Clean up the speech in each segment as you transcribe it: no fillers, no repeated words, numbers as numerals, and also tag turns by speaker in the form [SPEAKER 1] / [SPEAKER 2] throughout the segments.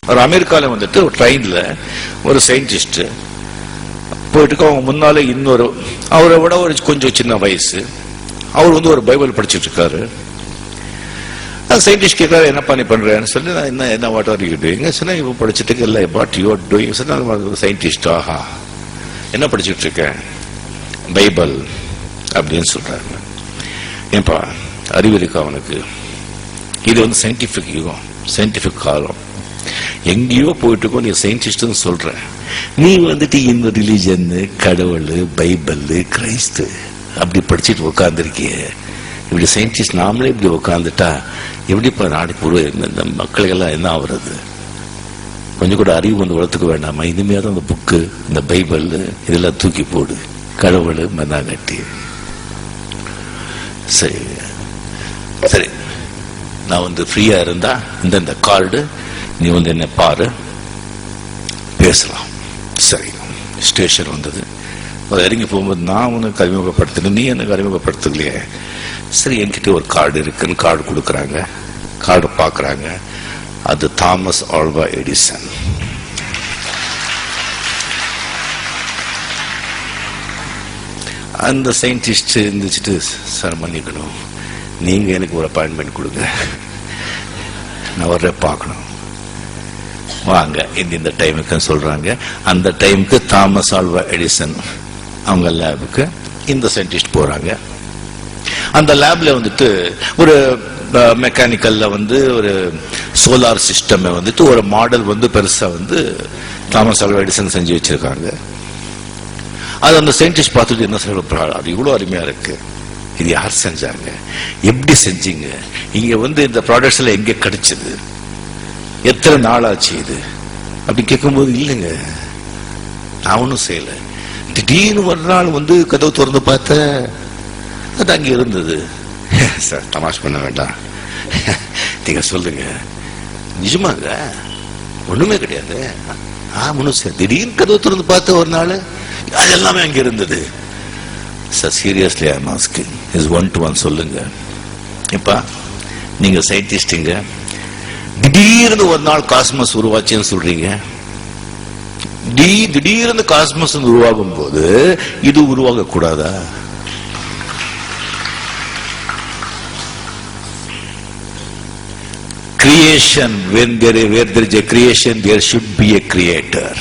[SPEAKER 1] ஒரு அமெரிக்காவில் வந்துட்டு ஒரு ட்ரெயின்ல ஒரு சயின்டிஸ்ட் போயிட்டு அவங்க முன்னாலே இன்னொரு அவரை விட ஒரு கொஞ்சம் சின்ன வயசு அவர் வந்து ஒரு பைபிள் படிச்சுட்டு இருக்காரு. சயின்டிஸ்ட் கேட்காரு, என்னப்பா நீ பண்றேன்னு சொல்லி, நான் என்ன வாட் ஆர் யூ டூயிங் சொன்னா, இப்போ படிச்சுட்டு இல்லை வாட் யூ ஆர் டூயிங் சொன்னா, சயின்டிஸ்ட் ஆஹா என்ன படிச்சுட்டு இருக்கேன், பைபிள் அப்படின்னு சொல்றாங்க. ஏன்பா அறிவு இருக்கா அவனுக்கு? இது வந்து சயின்டிபிக் யுகம், சயின்டிபிக் காலம், எங்கேயோ போயிட்டு இருக்கோம், நீ சயின்டிஸ்ட்னு சொல்ற, நீ வந்துட்டு இந்த ரிலிஜன் கடவுள் பைபிள் கிறிஸ்து அப்படி படிச்சுட்டு உட்காந்துருக்கிய, இப்படி சயின்டிஸ்ட் நாமளே இப்படி உட்காந்துட்டா எப்படிப்பா நாளைக்கு இந்த மக்களுக்கெல்லாம் என்ன ஆகுறது? கொஞ்சம் கூட அறிவு வந்து வளர்த்துக்க வேண்டாமா? இனிமேதான் அந்த புக்கு இந்த பைபிள் இதெல்லாம் தூக்கி போடு, கடவுள் மண்ணாங்கட்டி. சரி சரி, நான் வந்து ஃப்ரீயா இருந்தா இந்த கார்டு நீ வந்து என்ன பாரு, பேசலாம். சரி, ஸ்டேஷன் வந்தது. இறங்கி போகும்போது நான் உனக்கு அறிமுகப்படுத்தினேன், நீ எனக்கு அறிமுகப்படுத்தலையே. சரி, என்கிட்ட ஒரு கார்டு இருக்குன்னு கார்டு கொடுக்குறாங்க. கார்டு பார்க்குறாங்க, அது தாமஸ் ஆல்வா எடிசன். அந்த சயின்டிஸ்ட் இருந்துச்சுட்டு, சார் மன்னிக்கணும், நீங்க எனக்கு ஒரு அப்பாயின்மெண்ட் கொடுங்க, நான் வர்ற பார்க்கணும், வாங்க இந்த டைமுக்கு சொல்றாங்க. அந்த டைமுக்கு தாமஸ் ஆல்வா எடிசன் அவங்க லேபுக்கு இந்த சயின்டிஸ்ட் போறாங்க. அந்த லேப்ல வந்துட்டு ஒரு மெக்கானிக்கல்ல வந்து ஒரு சோலார் சிஸ்டம் வந்துட்டு ஒரு மாடல் வந்து பெருசா வந்து தாமஸ் ஆல்வா எடிசன் செஞ்சு வச்சிருக்காங்க. அது அந்த சயின்டிஸ்ட் பார்த்துட்டு என்ன சொல்ற, அது இவ்வளவு அருமையா இருக்கு, இது யார் செஞ்சாங்க, எப்படி செஞ்சீங்க, இங்க வந்து இந்த ப்ராடக்ட்ஸ் எல்லாம் எங்க கிடைச்சது, எத்தனை நாள் ஆச்சு இது அப்படி கேட்கும்போது, இல்லைங்க நான் ஒன்றும் செய்யல, திடீர்னு ஒரு நாள் வந்து கதவு திறந்து பார்த்த அது அங்க இருந்தது. சார் தமாஷ் பண்ண வேண்டாம், நீங்க சொல்லுங்க, நிஜமாங்க ஒண்ணுமே கிடையாது, திடீர்னு கதவு திறந்து பார்த்த ஒரு நாள் அது எல்லாமே அங்க இருந்தது. Sir seriously I am asking, is one to one சொல்லுங்க. இப்ப நீங்க சயின்டிஸ்டுங்க, திடீர்னு ஒரு நாள் காஸ்மஸ் உருவாச்சுன்னு சொல்றீங்க, திடீர்னு காஸ்மஸ் உருவாகும் போது இது உருவாக கூடாதா? Creation, where there is a creation, there should be a creator.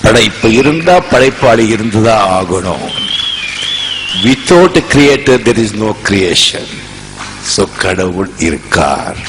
[SPEAKER 1] படைப்பு இருந்தா படைப்பாளி இருந்துதா ஆகணும். Without a creator there is no creation. So கடவுள் இருக்கார்.